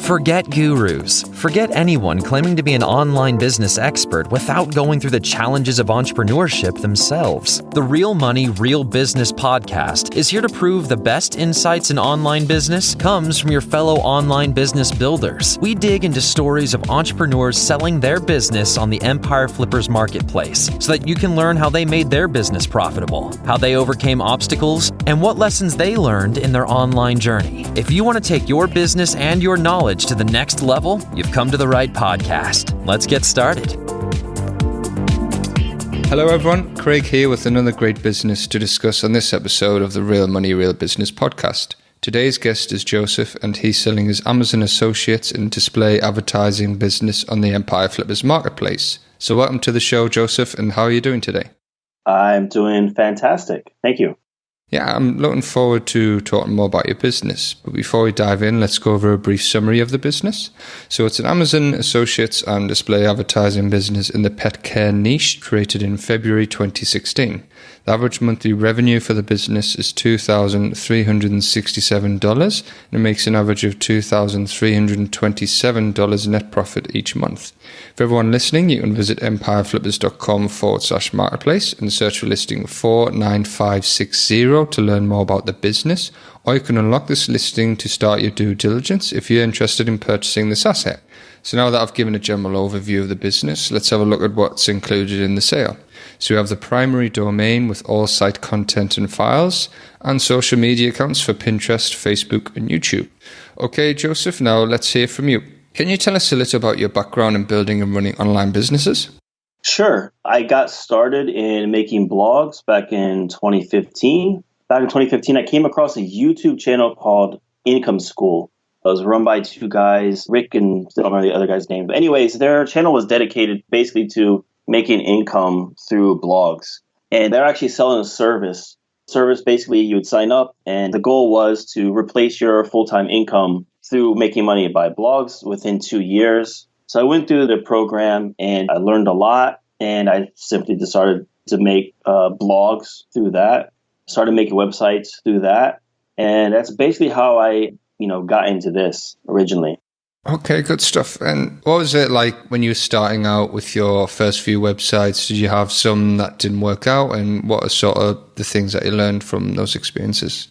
Forget gurus. Forget anyone claiming to be an online business expert without going through the challenges of entrepreneurship themselves. The Real Money, Real Business podcast is here to prove the best insights in online business comes from your fellow online business builders. We dig into stories of entrepreneurs selling their business on the Empire Flippers marketplace so that you can learn how they made their business profitable, how they overcame obstacles, and what lessons they learned in their online journey. If you want to take your business and your knowledge to the next level, you've come to the right podcast. Let's get started. Hello everyone, Craig here with another great business to discuss on this episode of the Real Money, Real Business podcast. Today's guest is Joseph, and he's selling his Amazon Associates and display advertising business on the Empire Flippers marketplace. So welcome to the show, Joseph, and how are you doing today? I'm doing fantastic. Thank you. Yeah, I'm looking forward to talking more about your business. But before we dive in, let's go over a brief summary of the business. So it's an Amazon Associates and display advertising business in the pet care niche, created in February 2016. The average monthly revenue for the business is $2,367, and it makes an average of $2,327 net profit each month. For everyone listening, you can visit empireflippers.com/marketplace and search for listing 49560 to learn more about the business, or you can unlock this listing to start your due diligence if you're interested in purchasing this asset. So now that I've given a general overview of the business, let's have a look at what's included in the sale. So we have the primary domain with all site content and files, and social media accounts for Pinterest, Facebook, and YouTube. Okay, Joseph, now let's hear from you. Can you tell us a little about your background in building and running online businesses? Sure. I got started in making blogs back in 2015. Back in 2015, I came across a YouTube channel called Income School. It was run by two guys, Rick and I don't remember the other guy's name. But anyways, their channel was dedicated basically to making income through blogs. And they're actually selling a service. Basically, you would sign up, and the goal was to replace your full-time income through making money by blogs within 2 years. So I went through the program and I learned a lot, and I simply decided to make blogs through that, started making websites through that. And that's basically how I got into this originally. Okay, good stuff. And what was it like when you were starting out with your first few websites? Did you have some that didn't work out? And what are sort of the things that you learned from those experiences?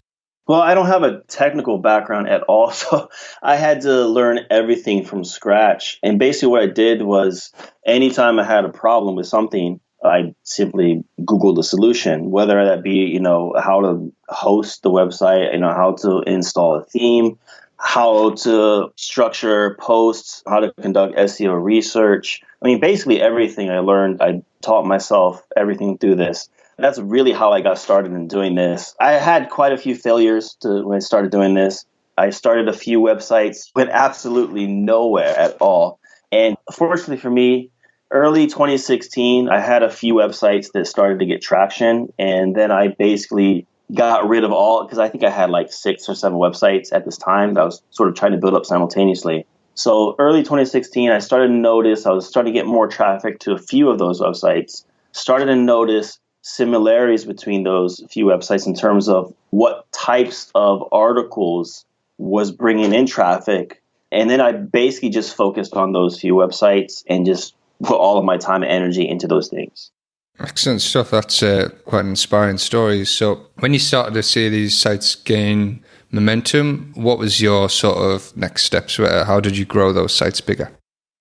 Well, I don't have a technical background at all, so I had to learn everything from scratch. And basically what I did was anytime I had a problem with something, I simply Googled the solution, whether that be, how to host the website, how to install a theme, how to structure posts, how to conduct SEO research. I mean, basically everything I learned, I taught myself everything through this. That's really how I got started in doing this. I had quite a few failures when I started doing this. I started a few websites, went absolutely nowhere at all. And fortunately for me, early 2016, I had a few websites that started to get traction. And then I basically got rid of all, because I think I had like 6 or 7 websites at this time that I was sort of trying to build up simultaneously. So early 2016, I started to notice I was starting to get more traffic to a few of those websites, started to notice similarities between those few websites in terms of what types of articles was bringing in traffic. And then I basically just focused on those few websites and just put all of my time and energy into those things. Excellent stuff. That's quite an inspiring story. So when you started to see these sites gain momentum, what was your sort of next steps? How did you grow those sites bigger?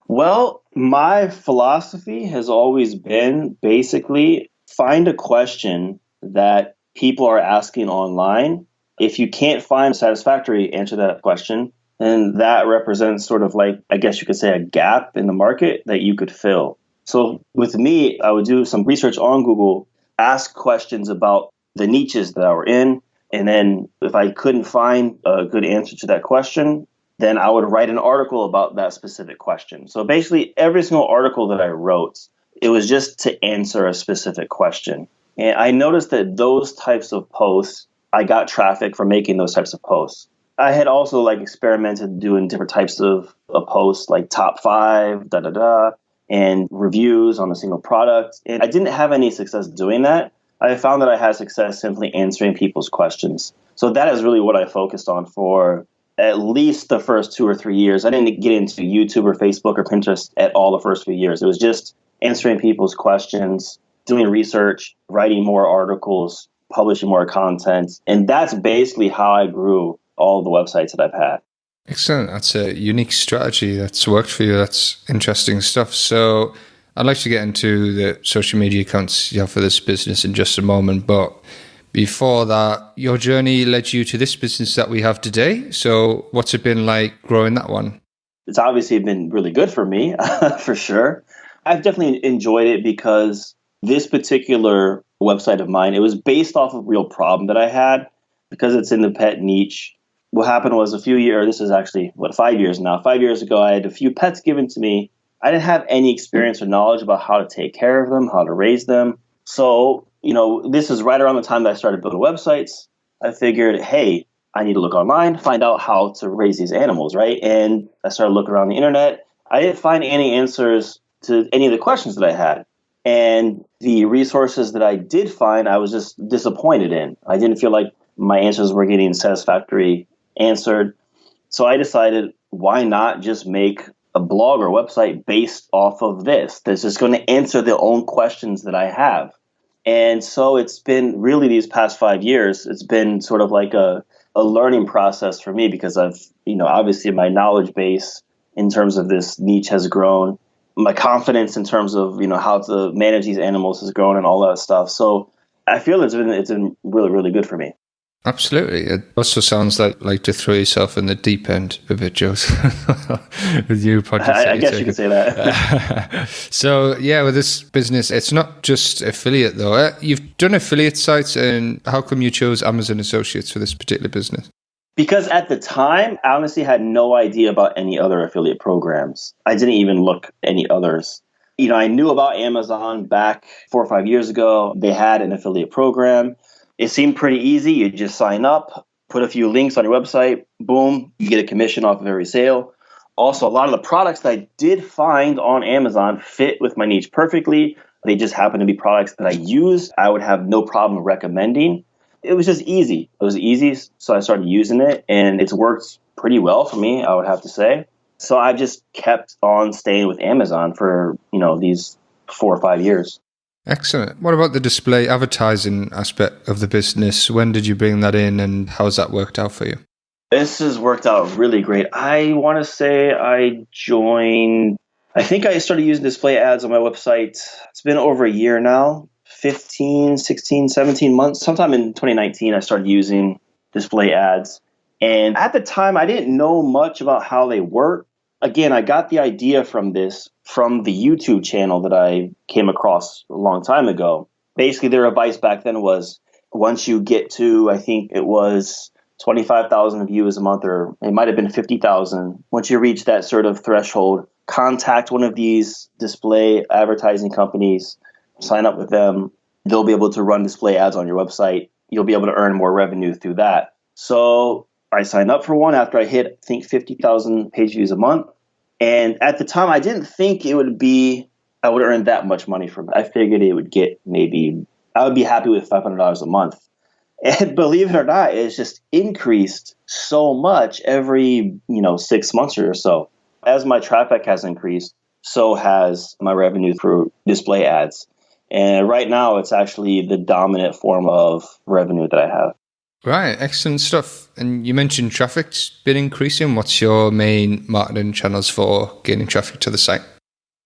Well, my philosophy has always been basically find a question that people are asking online. If you can't find a satisfactory answer to that question, then that represents sort of like, I guess you could say, a gap in the market that you could fill. So with me, I would do some research on Google, ask questions about the niches that I were in. And then if I couldn't find a good answer to that question, then I would write an article about that specific question. So basically every single article that I wrote, it was just to answer a specific question. And I noticed that those types of posts, I got traffic from making those types of posts. I had also experimented doing different types of posts, like top 5, and reviews on a single product. And I didn't have any success doing that. I found that I had success simply answering people's questions. So that is really what I focused on for at least the first 2 or 3 years. I didn't get into YouTube or Facebook or Pinterest at all the first few years. It was just answering people's questions, doing research, writing more articles, publishing more content. And that's basically how I grew all the websites that I've had. Excellent. That's a unique strategy that's worked for you. That's interesting stuff. So I'd like to get into the social media accounts you have for this business in just a moment. But before that, your journey led you to this business that we have today. So what's it been like growing that one? It's obviously been really good for me, for sure. I've definitely enjoyed it because this particular website of mine, it was based off of a real problem that I had because it's in the pet niche. What happened was this is actually, 5 years now. 5 years ago, I had a few pets given to me. I didn't have any experience or knowledge about how to take care of them, how to raise them. So, this is right around the time that I started building websites. I figured, hey, I need to look online, find out how to raise these animals, right? And I started looking around the internet. I didn't find any answers to any of the questions that I had. And the resources that I did find, I was just disappointed in. I didn't feel like my answers were getting satisfactory answered. So I decided, why not just make a blog or website based off of this that's just going to answer the own questions that I have. And so it's been really these past 5 years, it's been sort of like a learning process for me because I've, obviously my knowledge base in terms of this niche has grown. My confidence in terms of, how to manage these animals has grown and all that stuff. So I feel it's been really, really good for me. Absolutely. It also sounds like to throw yourself in the deep end of it, Joseph, with new projects. I guess you could say that. So, with this business, it's not just affiliate, though. You've done affiliate sites, and how come you chose Amazon Associates for this particular business? Because at the time, I honestly had no idea about any other affiliate programs. I didn't even look at any others. I knew about Amazon back 4 or 5 years ago. They had an affiliate program. It seemed pretty easy. You just sign up, put a few links on your website, boom, you get a commission off of every sale. Also, a lot of the products that I did find on Amazon fit with my niche perfectly. They just happen to be products that I use. I would have no problem recommending. It was just easy. It was easy, so I started using it, and it's worked pretty well for me, I would have to say. So I just kept on staying with Amazon for, these 4 or 5 years. Excellent. What about the display advertising aspect of the business? When did you bring that in, and how's that worked out for you? This has worked out really great. I want to say I think I started using display ads on my website. It's been over a year now, 15, 16, 17 months. Sometime in 2019, I started using display ads. And at the time, I didn't know much about how they work. Again, I got the idea from the YouTube channel that I came across a long time ago. Basically, their advice back then was once you get to, I think it was 25,000 views a month, or it might have been 50,000. Once you reach that sort of threshold, contact one of these display advertising companies, sign up with them. They'll be able to run display ads on your website. You'll be able to earn more revenue through that. So I signed up for one after I hit, I think, 50,000 page views a month. And at the time, I didn't think I would earn that much money from it. I figured it would get I would be happy with $500 a month. And believe it or not, it's just increased so much every, 6 months or so. As my traffic has increased, so has my revenue through display ads. And right now, it's actually the dominant form of revenue that I have. Right, excellent stuff. And you mentioned traffic's been increasing. What's your main marketing channels for gaining traffic to the site?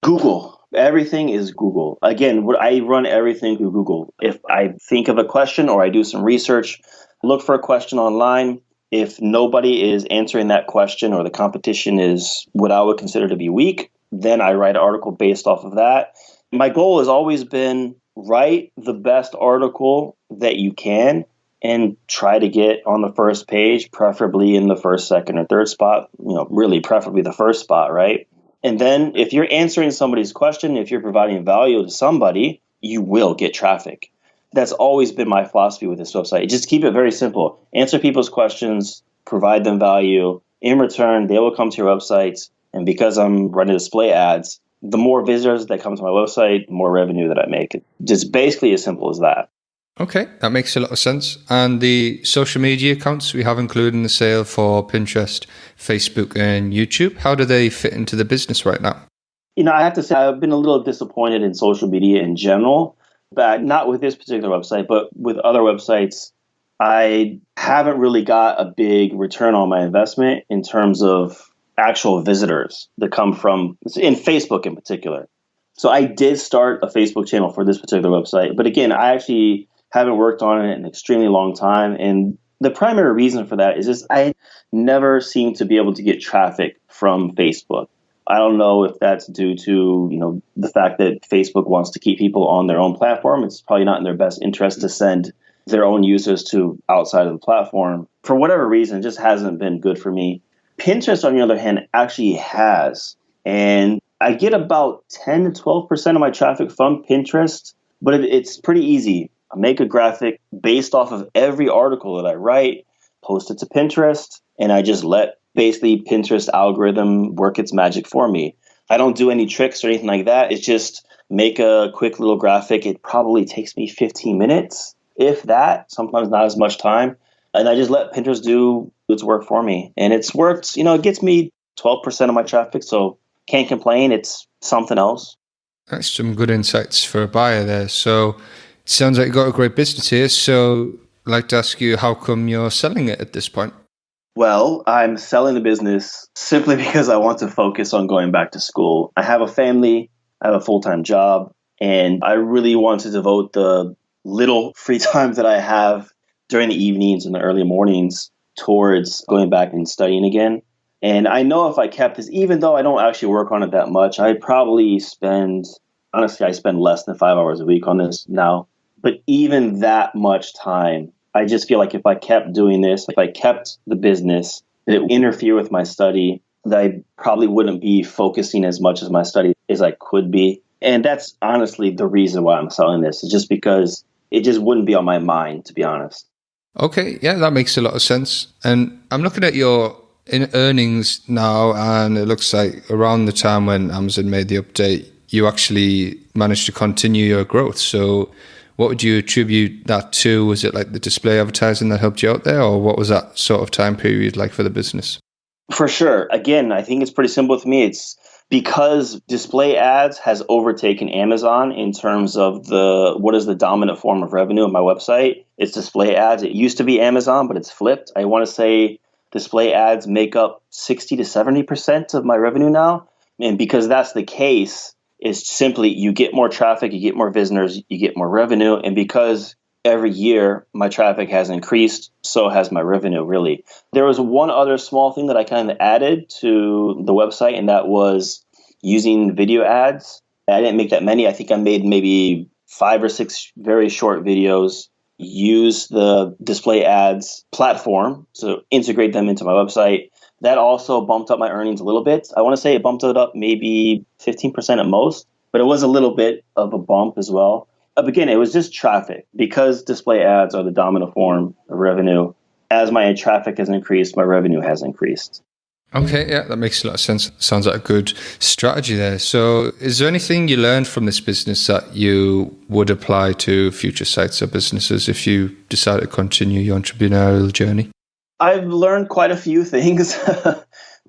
Google. Everything is Google. Again, I run everything through Google. If I think of a question or I do some research, look for a question online. If nobody is answering that question or the competition is what I would consider to be weak, then I write an article based off of that. My goal has always been write the best article that you can and try to get on the first page, preferably in the first, second, or third spot, really preferably the first spot, right? And then if you're answering somebody's question, if you're providing value to somebody, you will get traffic. That's always been my philosophy with this website. Just keep it very simple. Answer people's questions, provide them value. In return, they will come to your website. And because I'm running display ads, the more visitors that come to my website, the more revenue that I make. Just basically as simple as that. Okay, that makes a lot of sense. And the social media accounts we have included in the sale for Pinterest, Facebook, and YouTube, how do they fit into the business right now? I have to say I've been a little disappointed in social media in general, but not with this particular website, but with other websites. I haven't really got a big return on my investment in terms of actual visitors that come from in Facebook in particular. So I did start a Facebook channel for this particular website, but again, I actually haven't worked on it in an extremely long time. And the primary reason for that is just I never seem to be able to get traffic from Facebook. I don't know if that's due to, the fact that Facebook wants to keep people on their own platform. It's probably not in their best interest to send their own users to outside of the platform. For whatever reason, it just hasn't been good for me. Pinterest, on the other hand, actually has. And I get about 10 to 12% of my traffic from Pinterest, but it's pretty easy. I make a graphic based off of every article that I write, post it to Pinterest, and I just let basically Pinterest algorithm work its magic for me. I don't do any tricks or anything like that. It's just make a quick little graphic. It probably takes me 15 minutes, if that, sometimes not as much time. And I just let Pinterest do its work for me. And it's worked, it gets me 12% of my traffic. So can't complain. It's something else. That's some good insights for a buyer there. So it sounds like you've got a great business here. So I'd like to ask you, how come you're selling it at this point? Well, I'm selling the business simply because I want to focus on going back to school. I have a family, I have a full-time job, and I really want to devote the little free time that I have during the evenings and the early mornings towards going back and studying again. And I know if I kept this, even though I don't actually work on it that much, I spend less than 5 hours a week on this now. But even that much time, I just feel like if I kept doing this, if I kept the business, it would interfere with my study, that I probably wouldn't be focusing as much as my study as I could be. And that's honestly the reason why I'm selling this. It's just because it just wouldn't be on my mind, to be honest. Okay, yeah, that makes a lot of sense. And I'm looking at your earnings now, and it looks like around the time when Amazon made the update, you actually managed to continue your growth. So what would you attribute that to? Was it like the display advertising that helped you out there, or what was that sort of time period like for the business? For sure. Again, I think it's pretty simple with me. It's because display ads has overtaken Amazon in terms of what is the dominant form of revenue on my website. It's display ads. It used to be Amazon, but it's flipped. I want to say display ads make up 60 to 70% of my revenue now. And because that's the case, it's simply you get more traffic, you get more visitors, you get more revenue. And because every year my traffic has increased, so has my revenue, really. There was one other small thing that I kind of added to the website, and that was using video ads. I didn't make that many. I think I made maybe 5 or 6 very short videos, use the display ads platform, so integrate them into my website. That also bumped up my earnings a little bit. I want to say it bumped it up maybe 15% at most, but it was a little bit of a bump as well. But again, it was just traffic. Because display ads are the dominant form of revenue, as my traffic has increased, my revenue has increased. Okay, yeah, that makes a lot of sense. Sounds like a good strategy there. So is there anything you learned from this business that you would apply to future sites or businesses if you decide to continue your entrepreneurial journey? I've learned quite a few things.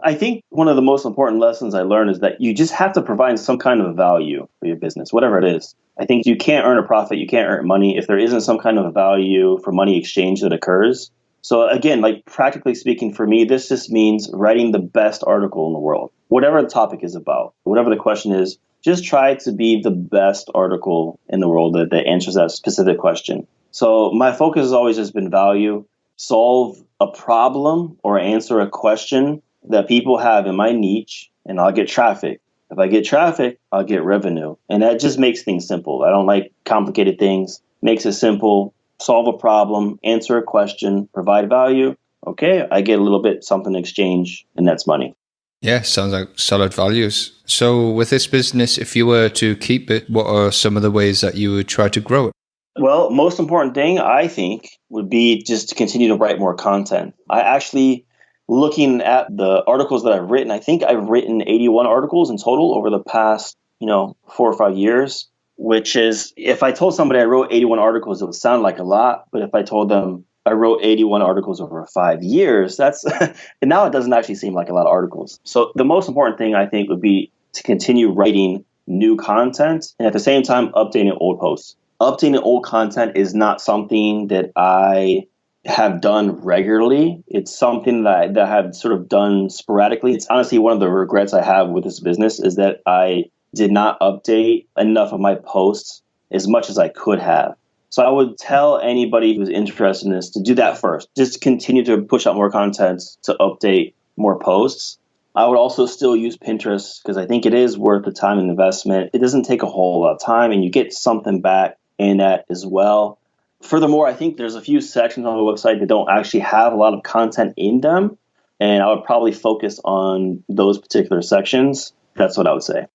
I think one of the most important lessons I learned is that you just have to provide some kind of value for your business, whatever it is. I think you can't earn a profit, you can't earn money if there isn't some kind of value for money exchange that occurs. So again, like practically speaking for me, this just means writing the best article in the world. Whatever the topic is about, whatever the question is, just try to be the best article in the world that answers that specific question. So my focus has always just been value. Solve a problem or answer a question that people have in my niche, and I'll get traffic. If I get traffic, I'll get revenue. And that just makes things simple. I don't like complicated things. Makes it simple. Solve a problem, answer a question, provide value. Okay, I get a little bit something in exchange, and that's money. Yeah, sounds like solid values. So with this business, if you were to keep it, what are some of the ways that you would try to grow it? Well, most important thing, I think, would be just to continue to write more content. I actually, looking at the articles that I've written, I think I've written 81 articles in total over the past, 4 or 5 years. which is if I told somebody I wrote 81 articles, it would sound like a lot. But if I told them I wrote 81 articles over 5 years, that's and now it doesn't actually seem like a lot of articles. So the most important thing I think would be to continue writing new content and at the same time updating old posts. Updating old content is not something that I have done regularly. It's something that I have sort of done sporadically. It's honestly one of the regrets I have with this business is that I did not update enough of my posts as much as I could have. So I would tell anybody who's interested in this to do that first. Just continue to push out more content to update more posts. I would also still use Pinterest because I think it is worth the time and investment. It doesn't take a whole lot of time and you get something back in that as well. Furthermore, I think there's a few sections on the website that don't actually have a lot of content in them. And I would probably focus on those particular sections. That's what I would say.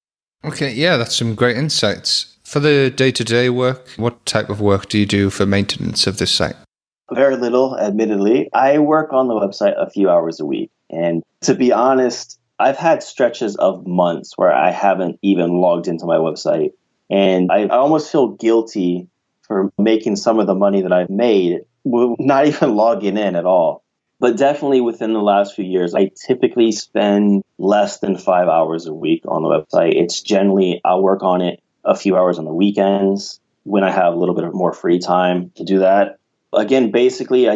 Okay, yeah, that's some great insights. For the day-to-day work, what type of work do you do for maintenance of this site? Very little, admittedly. I work on the website a few hours a week. And to be honest, I've had stretches of months where I haven't even logged into my website. And I almost feel guilty for making some of the money that I've made, not even logging in at all. But definitely within the last few years, I typically spend less than 5 hours a week on the website. It's generally, I'll work on it a few hours on the weekends when I have a little bit of more free time to do that. Again, basically,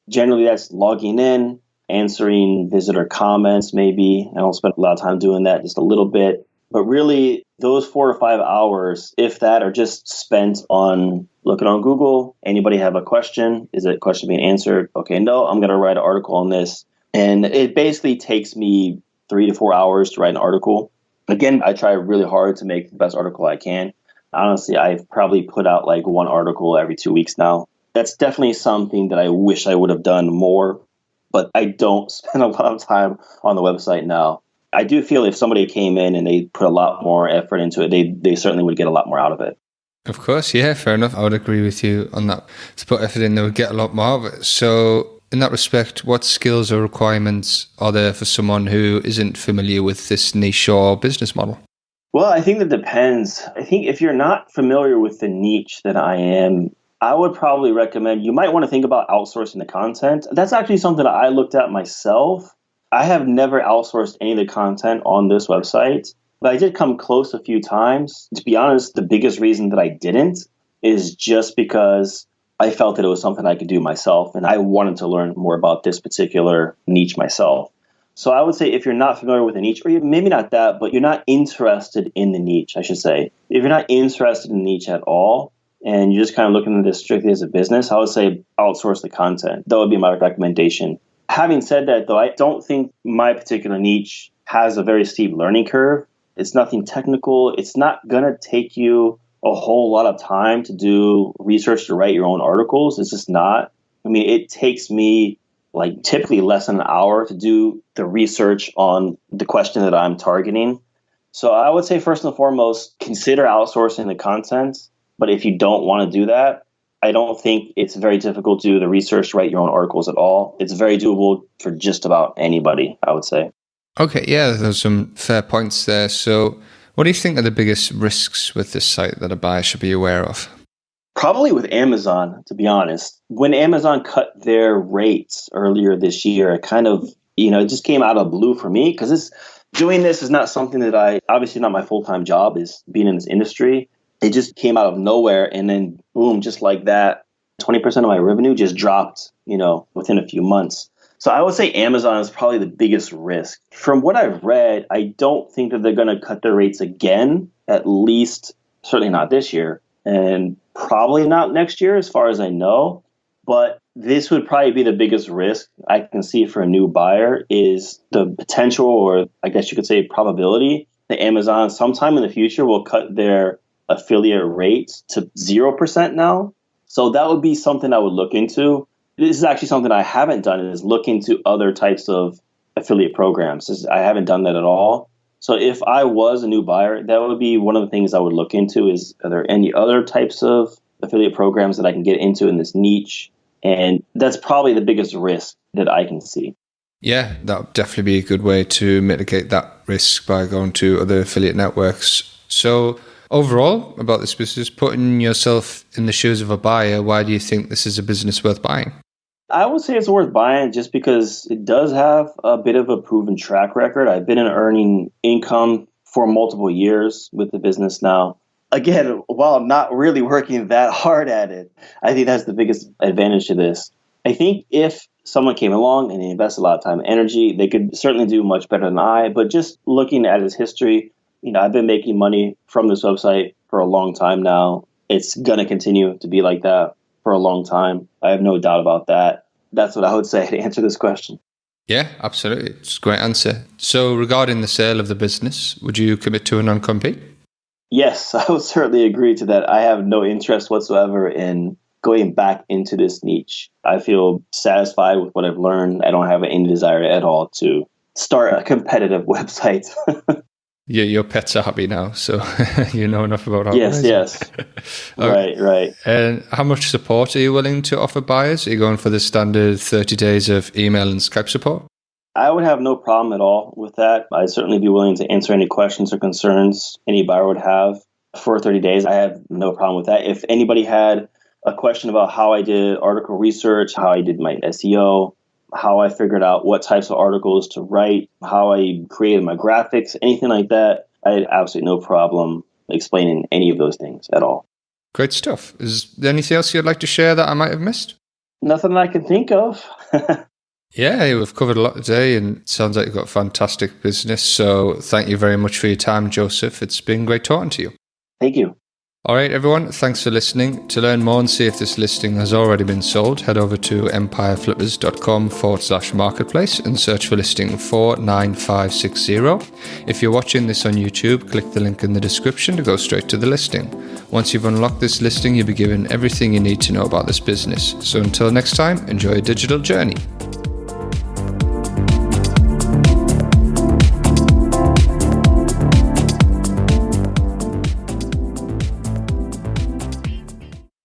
generally that's logging in, answering visitor comments maybe. I don't spend a lot of time doing that, just a little bit. But really, those 4 or 5 hours, if that, are just spent on looking on Google. Anybody have a question? Is it a question being answered? Okay, no, I'm going to write an article on this. And it basically takes me 3 to 4 hours to write an article. Again, I try really hard to make the best article I can. Honestly, I've probably put out like one article every 2 weeks now. That's definitely something that I wish I would have done more, but I don't spend a lot of time on the website now. I do feel if somebody came in and they put a lot more effort into it, they certainly would get a lot more out of it. Of course, yeah, fair enough. I would agree with you on that. To put effort in, they would get a lot more of it. So in that respect, what skills or requirements are there for someone who isn't familiar with this niche or business model? Well, I think that depends. I think if you're not familiar with the niche that I am, I would probably recommend you might want to think about outsourcing the content. That's actually something that I looked at myself. I have never outsourced any of the content on this website, but I did come close a few times. To be honest, the biggest reason that I didn't is just because I felt that it was something I could do myself, and I wanted to learn more about this particular niche myself. So I would say if you're not familiar with the niche, or maybe not that, but you're not interested in the niche, I should say. If you're not interested in the niche at all, and you're just kind of looking at this strictly as a business, I would say outsource the content. That would be my recommendation. Having said that, though, I don't think my particular niche has a very steep learning curve. It's nothing technical. It's not going to take you a whole lot of time to do research to write your own articles. It's just not. I mean, it takes me like typically less than an hour to do the research on the question that I'm targeting. So I would say first and foremost, consider outsourcing the content. But if you don't want to do that, I don't think it's very difficult to do the research to write your own articles at all. It's very doable for just about anybody, I would say. Okay, yeah, there's some fair points there. So what do you think are the biggest risks with this site that a buyer should be aware of? Probably with Amazon, to be honest. When Amazon cut their rates earlier this year, it kind of, it just came out of blue for me because doing this is not something that obviously not my full-time job is being in this industry. It just came out of nowhere, and then boom, just like that, 20% of my revenue just dropped, within a few months. So I would say Amazon is probably the biggest risk. From what I've read, I don't think that they're going to cut their rates again, at least certainly not this year, and probably not next year as far as I know. But this would probably be the biggest risk I can see for a new buyer is the potential, or I guess you could say probability, that Amazon sometime in the future will cut their affiliate rates to 0% now. So that would be something I would look into. This is actually something I haven't done, is look into other types of affiliate programs. I haven't done that at all. So if I was a new buyer, that would be one of the things I would look into is, are there any other types of affiliate programs that I can get into in this niche? And that's probably the biggest risk that I can see. Yeah, that would definitely be a good way to mitigate that risk by going to other affiliate networks. So overall, about this business, putting yourself in the shoes of a buyer, why do you think this is a business worth buying? I would say it's worth buying just because it does have a bit of a proven track record. I've been earning income for multiple years with the business now. Again, while not really working that hard at it, I think that's the biggest advantage to this. I think if someone came along and they invested a lot of time and energy, they could certainly do much better than I. But just looking at his history, I've been making money from this website for a long time now. It's going to continue to be like that for a long time. I have no doubt about that. That's what I would say to answer this question. Yeah, absolutely. It's a great answer. So regarding the sale of the business, would you commit to a non-compete? Yes, I would certainly agree to that. I have no interest whatsoever in going back into this niche. I feel satisfied with what I've learned. I don't have any desire at all to start a competitive website. Yeah, your pets are happy now, so you know enough about how. Yes. Right. And how much support are you willing to offer buyers? Are you going for the standard 30 days of email and Skype support? I would have no problem at all with that. I'd certainly be willing to answer any questions or concerns any buyer would have for 30 days. I have no problem with that. If anybody had a question about how I did article research, how I did my SEO, how I figured out what types of articles to write, how I created my graphics, anything like that, I had absolutely no problem explaining any of those things at all. Great stuff. Is there anything else you'd like to share that I might have missed? Nothing I can think of. Yeah, we've covered a lot today and it sounds like you've got a fantastic business. So thank you very much for your time, Joseph. It's been great talking to you. Thank you. All right, everyone, thanks for listening. To learn more and see if this listing has already been sold, head over to empireflippers.com/marketplace and search for listing 49560. If you're watching this on YouTube, click the link in the description to go straight to the listing. Once you've unlocked this listing, you'll be given everything you need to know about this business. So until next time, enjoy your digital journey.